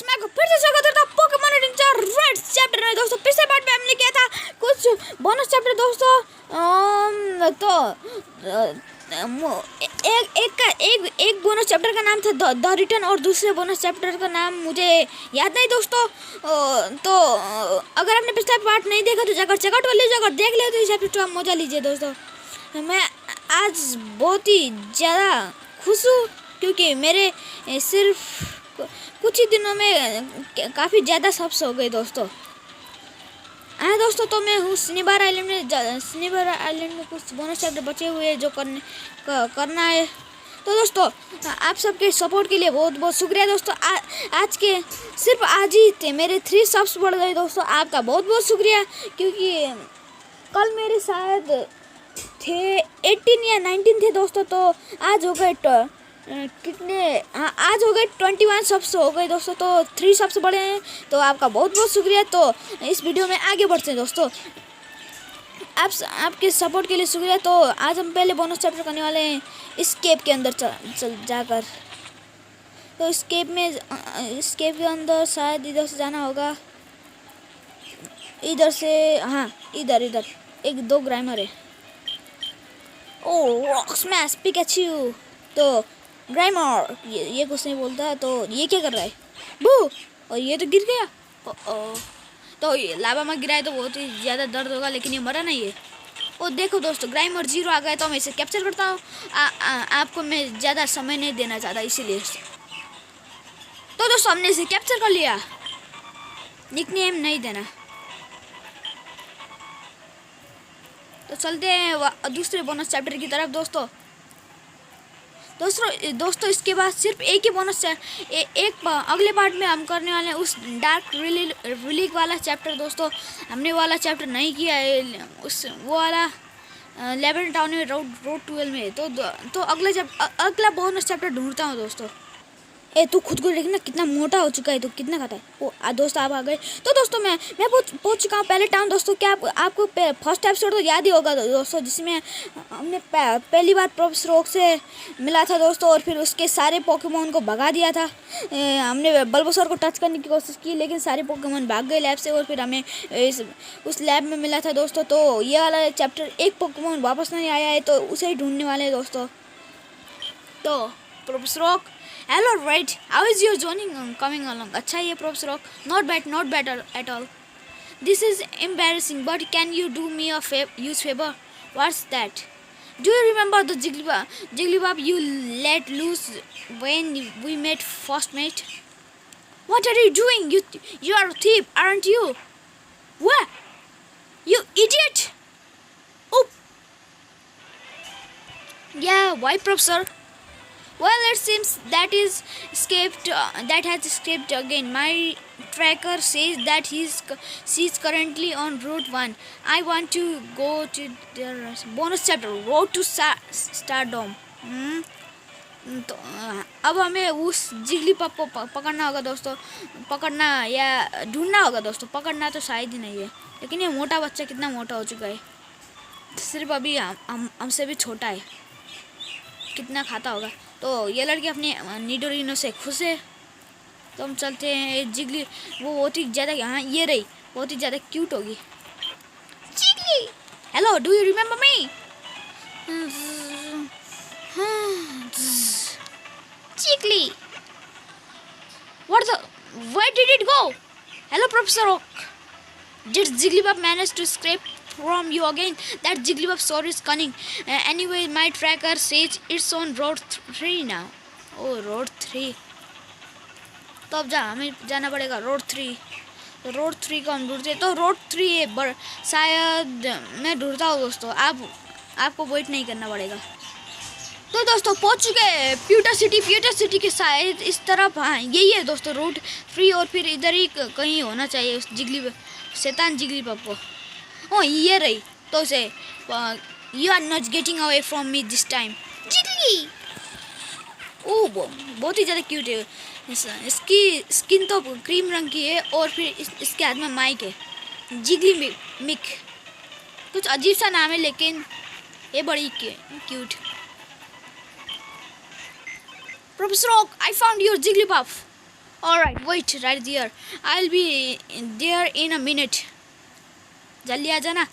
Rocks मैं फिर से स्वागत करता हूं पोकेमॉन एडवेंचर रेड चैप्टर में दोस्तों। पिछले पार्ट में हमने किया था कुछ बोनस चैप्टर दोस्तों। तो एक बोनस चैप्टर का नाम था द रिटर्न और दूसरे बोनस चैप्टर का नाम मुझे याद नहीं दोस्तों। तो अगर आपने पिछला पार्ट नहीं देखा तो जाकर चेकआउट कर लीजिए, अगर देख लिया तो इस एपिसोड का मजा लीजिए दोस्तों। मैं आज बहुत ही ज़्यादा खुश हूँ क्योंकि मेरे सिर्फ कुछ ही दिनों में काफ़ी ज़्यादा सब्स हो गए दोस्तों। हाँ दोस्तों, तो मैं हूँ स्निबर आइलैंड में कुछ बोनस चैप्टर बचे हुए हैं जो करना है। तो दोस्तों आप सबके सपोर्ट के लिए बहुत बहुत शुक्रिया दोस्तों। आज के सिर्फ आज ही थे मेरे 3 सब्स बढ़ गए दोस्तों। आपका बहुत बहुत शुक्रिया क्योंकि कल मेरे शायद थे 18 या 19 थे दोस्तों। तो आज हो गए आज हो गए 21 सब्स हो गए दोस्तों। तो 3 सब्स बढ़े हैं तो आपका बहुत बहुत शुक्रिया। तो इस वीडियो में आगे बढ़ते हैं दोस्तों। आपके सपोर्ट के लिए शुक्रिया। तो आज हम पहले बोनस चैप्टर करने वाले हैं स्केप के अंदर चल जाकर। तो स्केप के अंदर शायद इधर से जाना होगा, इधर से। हाँ इधर 1-2 ग्राइमर है। ओ रॉक स्मैश पिकाचू। तो ग्राइमर ये कुछ नहीं बोलता है। तो ये क्या कर रहा है बू, और ये तो गिर गया। तो ये लावा में गिरा है तो बहुत ही ज़्यादा दर्द होगा, लेकिन ये मरा नहीं है। और देखो दोस्तों ग्राइमर 0 आ गया तो मैं इसे कैप्चर करता हूँ। आपको मैं ज़्यादा समय नहीं देना चाहता इसीलिए। तो दोस्तों हमने इसे कैप्चर कर लिया। निकनेम नहीं देना। तो चलते हैं दूसरे बोनस चैप्टर की तरफ दोस्तों। दोस्तों इसके बाद सिर्फ एक ही बोनस अगले पार्ट में हम करने वाले हैं उस डार्क रिलीक वाला चैप्टर दोस्तों। हमने वाला चैप्टर नहीं किया है, वो वाला लेवेंट टाउन में रोड 12 में। तो अगला बोनस चैप्टर ढूंढता हूँ दोस्तों। तू खुद को देखना कितना मोटा हो चुका है, तो कितना खाता है। ओ दोस्त आप आ गए। तो दोस्तों मैं पहुंच चुका हूँ पहले टाउन दोस्तों। क्या आपको फर्स्ट एपिसोड तो याद ही होगा दोस्तों, जिसमें हमने पहली बार प्रोफेसर ओक से मिला था दोस्तों और फिर उसके सारे पोकेमॉन को भगा दिया था। हमने बल्बोसर को टच करने की कोशिश की लेकिन सारे पोकेमॉन भाग गए लैब से और फिर हमें उस लैब में मिला था दोस्तों। तो ये वाला चैप्टर एक पोकेमॉन वापस नहीं आया है तो उसे ही ढूंढने वाले हैं दोस्तों। तो professor Oak, hello right, how is your joining coming along? अच्छा ये professor Oak, not bad at all. This is embarrassing, but can you do me a favor? What's that? Do you remember the Jigglypuff you let loose when we met first mate? What are you doing? You are a thief, aren't you? What? You idiot! Oh. Yeah, why Professor? Well, it seems that has escaped again. My tracker says that she's currently on Route 1. I want to go to the bonus chapter, Road to Stardom. तो अब हमें उस जिगलीपफ को पकड़ना होगा दोस्तों। पकड़ना या ढूंढना होगा दोस्तों। पकड़ना तो शायद ही नहीं है, लेकिन ये मोटा बच्चा कितना मोटा हो चुका है। सिर्फ अभी हमसे भी छोटा है, कितना खाता होगा। तो ये लड़की अपने निडोरिनो से खुश है। तो हम चलते हैं जिगली। वो बहुत ही ज़्यादा, हाँ ये रही, बहुत ही ज़्यादा क्यूट होगी। Jiggly, hello, do you remember me? Jiggly, where did it go? Hello Professor Oak. Did Jigglypuff manage to escape from you again? That Jigglypuff story is cunning. Anyway, my tracker says it's on Road 3 now. Oh, Road 3. तो अब हमें जाना पड़ेगा Road 3। तो Road 3 को हम ढूंढते। तो Road 3 है, शायद मैं ढूंढता हूँ दोस्तों। आपको वेट नहीं करना पड़ेगा। तो दोस्तों पहुँच चुके हैं प्यूटा सिटी के शायद इस तरफ। हाँ यही है दोस्तों Road 3 और फिर इधर ही कहीं होना चाहिए उस शैतान जिगलीपफ को। ओ ये रही। तो उसे you are not getting away from me this time Jiggly. Oh बहुत ही ज़्यादा क्यूट है। इसकी स्किन तो क्रीम रंग की है और फिर इसके हाथ में माइक है। जिगली मिक, कुछ अजीब सा नाम है लेकिन ये बड़ी cute. Professor Oak, I found your Jigglypuff. Alright, wait right there. I'll be there in a minute. जल्दी आ जाना.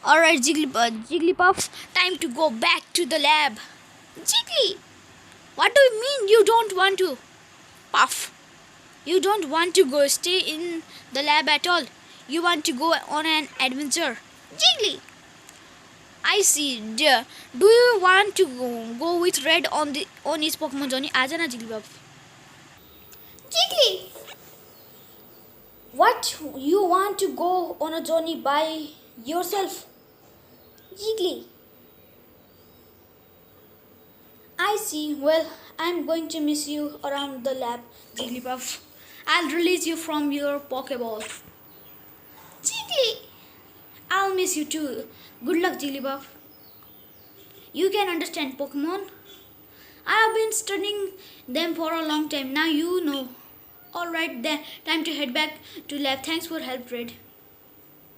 Alright, Jigglypuff, time to go back to the lab. Jiggly, what do you mean you don't want to? Puff, you don't want to go stay in the lab at all. You want to go on an adventure. Jiggly, I see. Dear, do you want to go with Red on his Pokemon journey? आ जाना Jigglypuff. Jiggly, what? You want to go on a journey by yourself? Jiggly, I see. Well, I'm going to miss you around the lab, Jigglypuff. I'll release you from your Pokeball. Jiggly, I'll miss you too. Good luck, Jigglypuff. You can understand Pokemon. I have been studying them for a long time. Now you know. Alright then, time to head back to lab. Thanks for help, Red.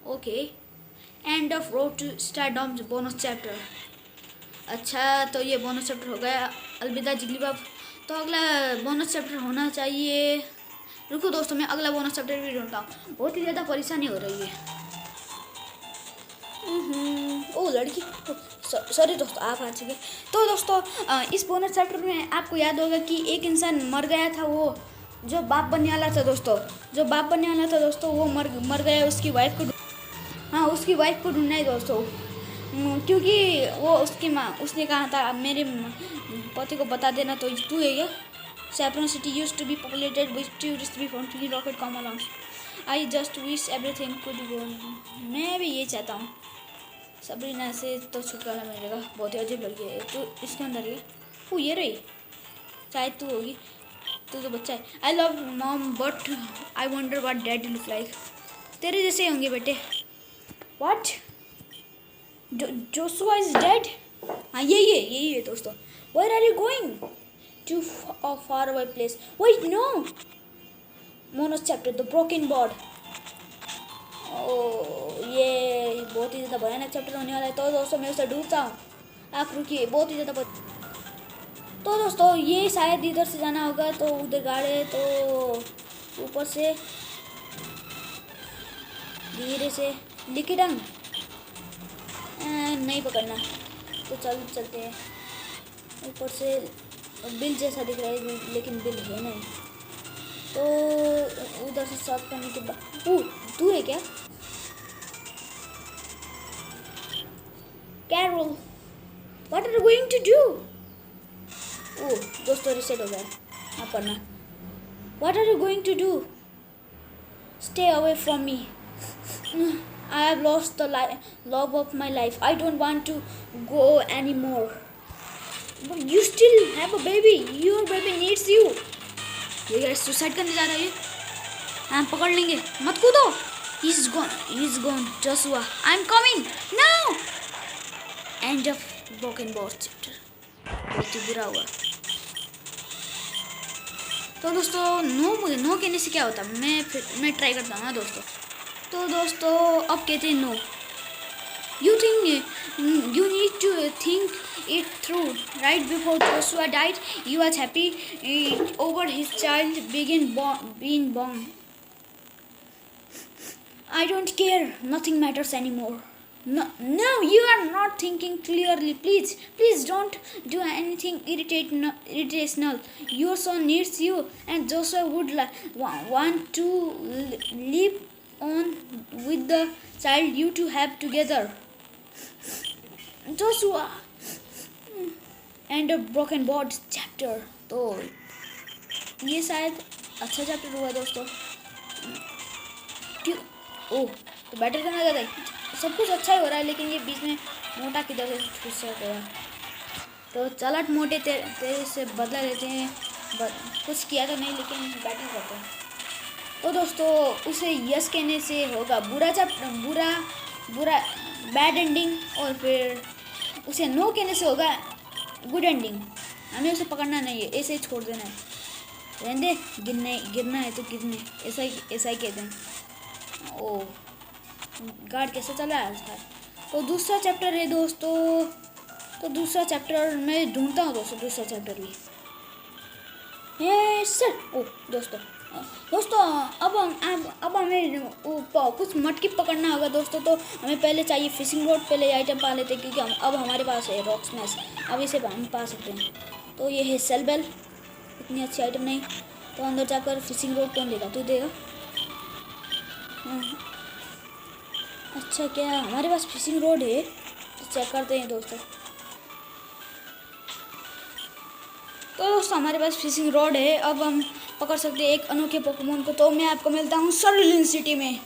Okay. End of Road to Stardom bonus chapter. अच्छा, तो ये bonus chapter हो गया. अलविदा जिगलीपफ. तो अगला bonus chapter होना चाहिए. रुको दोस्तों, मैं अगला बोनस चैप्टर भी ढूंढता हूँ. बहुत ही ज़्यादा परेशानी हो रही है. ओ लड़की, सॉरी दोस्तों, आप आ चुके. तो दोस्तों, इस बोनस चैप्टर में आपको याद होगा कि एक इंसान मर गया था. वो जो बाप बनने वाला था दोस्तों, वो मर गया. उसकी वाइफ को, हाँ, उसकी वाइफ को ढूंढना है दोस्तों. क्योंकि वो उसने कहा था मेरे पति को बता देना. तो तू है ये. Saffron City used to be populated with tourists before Tiny Rocket come along. I just wish everything could go. मैं भी ये चाहता हूँ. सबरीना से तो छुटकारा मिलेगा. बहुत ही अजीब लड़की है. तो इसके अंदर ये, वो ये रही. शायद तू होगी. तू तो बच्चा है. I love mom but I wonder what dad look like. तेरे जैसे होंगे बेटे. What? Joshua is dead? हाँ, यही है दोस्तों. Where are you going? To a far away place. Wait, no. Bonus chapter, the broken board. ये बहुत ही ज़्यादा भयानक चैप्टर होने वाला है. तो दोस्तों, मैं उसे ढूंढता हूँ. आप रुकिए. बहुत ही ज़्यादा तो दोस्तों, ये शायद इधर से जाना होगा. तो उधर गाड़े, तो ऊपर से धीरे से लिखिडंग नहीं पकड़ना. तो चलते हैं. ऊपर से बिल जैसा दिख रहा है, लेकिन बिल है नहीं. तो उधर से शॉर्ट करने के बाद, तू है क्या? Carol, what are you going to do? दोस्तों, रिसेट हो गया. आप पढ़ना. What are you going to do? Stay away from me. I have lost the love of my life. I don't want to go anymore. But you still have a baby. Your baby needs you. ये यार suicide करने जा रहा है. हाँ, पकड़ लेंगे. मत कूदो. He's gone. Joshua, I'm coming now. End of broken board chapter. बहुत ही बुरा हुआ. तो दोस्तों, नो कहने से क्या होता. मैं ट्राई करता हूँ ना दोस्तों. तो दोस्तों, अब कहते हैं no. You need to think it through. Right before Joshua died, he was happy over his child being born. I don't care. Nothing matters anymore. No, you are not thinking clearly. Please don't do anything irritational. Your son needs you, and Joshua would want to live on with the child you two have together. Joshua. End of broken board chapter. तो ये शायद अच्छा chapter हुआ दोस्तों. क्यों? तो battle करना ज़्यादा है. सब कुछ अच्छा ही हो रहा है, लेकिन ये बीच में मोटा किधर से घुस गया. तो चलट मोटे तेरे से बदला लेते हैं. कुछ किया तो नहीं, लेकिन बैटल करते हैं. तो दोस्तों, उसे यस कहने से होगा बुरा बैड एंडिंग, और फिर उसे नो कहने से होगा गुड एंडिंग. हमें उसे पकड़ना नहीं है, ऐसे ही छोड़ देना है. रहने गिरना है तो गिरने, ऐसा ही कहते हैं. गार्ड कैसे चला है आजकल. तो दूसरा चैप्टर है दोस्तों. तो दूसरा चैप्टर मैं ढूंढता हूँ दोस्तों. दूसरा चैप्टर भी ये सर। ओ दोस्तों अब हमें कुछ मटकी पकड़ना होगा दोस्तों। तो हमें पहले चाहिए फिशिंग रोड, पहले ये आइटम पा लेते हैं क्योंकि अब हमारे पास है रॉक स्मैश, अब इसे हम पा सकते हैं। तो ये है सेल बेल, इतनी अच्छी आइटम नहीं। तो अंदर जाकर फिशिंग रोड कौन लेगा, तू देगा? अच्छा क्या हमारे पास फिशिंग रोड है? तो चेक करते हैं दोस्तों। तो दोस्तों हमारे पास फिशिंग रॉड है, अब हम पकड़ सकते हैं एक अनोखे पोकेमोन को। तो मैं आपको मिलता हूँ सरुलिन सिटी में।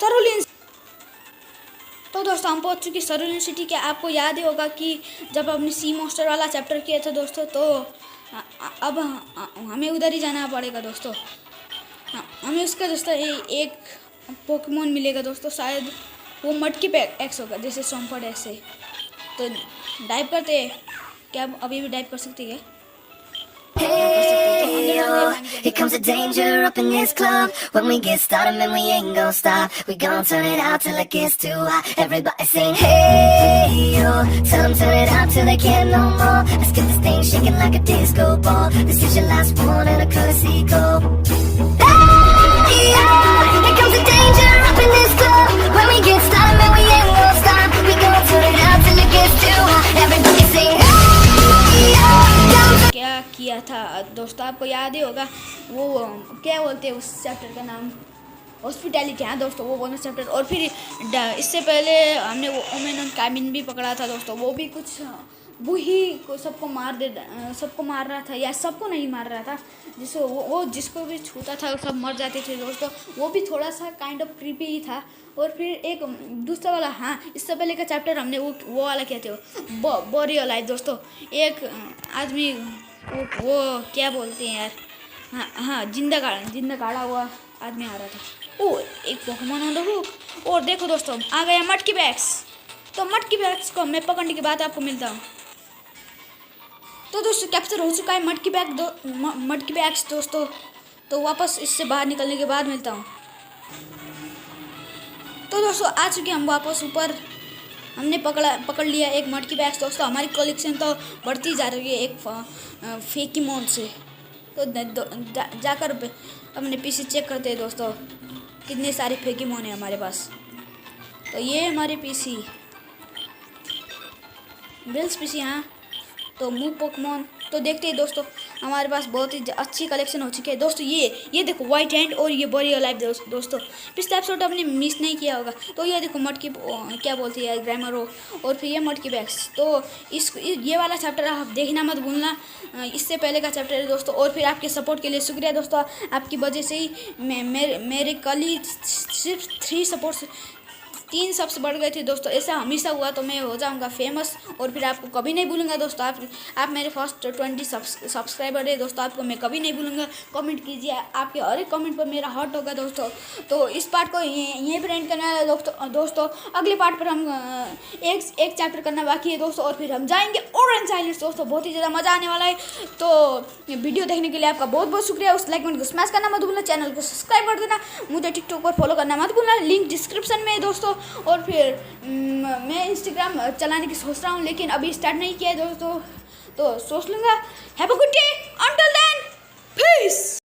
सरुलिन। तो दोस्तों हम पहुँच चुके सरुलिन सिटी के। आपको याद ही होगा कि जब हमने सी मॉन्स्टर वाला चैप्टर किया था दोस्तों, तो अब हमें उधर ही जाना पड़ेगा दोस्तों। हमें उसका दोस्तों एक पोकेमोन मिलेगा दोस्तों, शायद वो मटकी पे एक्स होगा, जैसे सोमपड़ ऐसे। तो डाइव करते हैं क्या? अभी भी डाइव कर सकती है? Hey, yo, here comes the danger up in this club. When we get started, man, we ain't gon' stop. We gon' turn it out till it gets too hot. Everybody saying, hey, yo, tell them turn it out till they can't no more. Let's get this thing shaking like a disco ball. This is your last one and a courtesy call. Hey, yo, here comes the danger up in this club. When we get started, man, we ain't gon' stop. We gon' turn it out till it gets too hot. Everybody saying, hey, yo. क्या किया था दोस्तों, आपको याद ही होगा। वो क्या बोलते हैं उस चैप्टर का नाम? हॉस्पिटैलिटी। हाँ दोस्तों, वो बोनस चैप्टर। और फिर इससे पहले हमने वो ओमेन और कामिन भी पकड़ा था दोस्तों। वो भी कुछ वही को सबको मार रहा था, या सबको नहीं मार रहा था, जिसको वो जिसको भी छूता था सब मर जाते थे दोस्तों। वो भी थोड़ा सा काइंड ऑफ क्रीपी ही था। और फिर एक दूसरा वाला, हाँ इससे पहले का चैप्टर हमने वो वाला किया था, बॉडी अलाइव दोस्तों। एक आदमी वो क्या बोलते हैं यार, हाँ जिंदा गाड़ा हुआ आदमी आ रहा था। ओ एक पोकेमॉन ऑन द हुक। और देखो दोस्तों आ गया मटकी बैग्स। तो मटकी बैग्स को मैं पकड़ने के बाद आपको मिलता हूँ। तो दोस्तों कैप्चर हो चुका है मटकी बैग्स दोस्तों। तो वापस इससे बाहर निकलने के बाद मिलता हूँ। तो दोस्तों आ चुके हम वापस ऊपर। हमने पकड़ लिया एक मटकी बैग्स दोस्तों। हमारी कलेक्शन तो बढ़ती जा रही है एक फेकीमोन से। तो जाकर अपने पीसी चेक करते हैं दोस्तों, कितने सारे फेकीमोन है हमारे पास। तो ये हमारे पीसी बिल्स पीसी। हाँ तो मूव पोकेमोन। तो देखते हैं दोस्तों, हमारे पास बहुत ही अच्छी कलेक्शन हो चुकी है दोस्तों। ये देखो वाइट हैंड और ये बॉडी अलाइव दोस्तों। पिछले एपिसोड आपने मिस नहीं किया होगा। तो ये देखो मटकी क्या बोलती है ग्रामरो, और फिर ये मटकी बैग्स। तो ये वाला चैप्टर आप देखना मत भूलना, इससे पहले का चैप्टर है दोस्तों। और फिर आपके सपोर्ट के लिए शुक्रिया दोस्तों। आपकी वजह से ही मेरे कल ही सिर्फ 3 सब्स बढ़ गए थे दोस्तों। ऐसा हमेशा हुआ तो मैं हो जाऊंगा फेमस। और फिर आपको कभी नहीं भूलूंगा दोस्तों। आप मेरे फर्स्ट 20 सब्सक्राइबर है दोस्तों, आपको मैं कभी नहीं भूलूंगा। कमेंट कीजिए, आपके हर एक कमेंट पर मेरा हार्ट होगा दोस्तों। तो इस पार्ट को यहीं पर एंड करना है दोस्तों। अगले पार्ट पर हम एक चैप्टर करना बाकी है दोस्तों, और फिर हम जाएंगे ऑरेंज आइलैंड्स दोस्तों। बहुत ही ज़्यादा मज़ा आने वाला है। तो वीडियो देखने के लिए आपका बहुत बहुत शुक्रिया। उस लाइक बटन को स्मैश करना मत भूलना, चैनल को सब्सक्राइब कर देना, मुझे टिकटॉक पर फॉलो करना मत भूलना, लिंक डिस्क्रिप्शन में है दोस्तों। और फिर मैं इंस्टाग्राम चलाने की सोच रहा हूँ, लेकिन अभी स्टार्ट नहीं किया है दोस्तों, तो सोच लूँगा। Have a good day, until then, piece.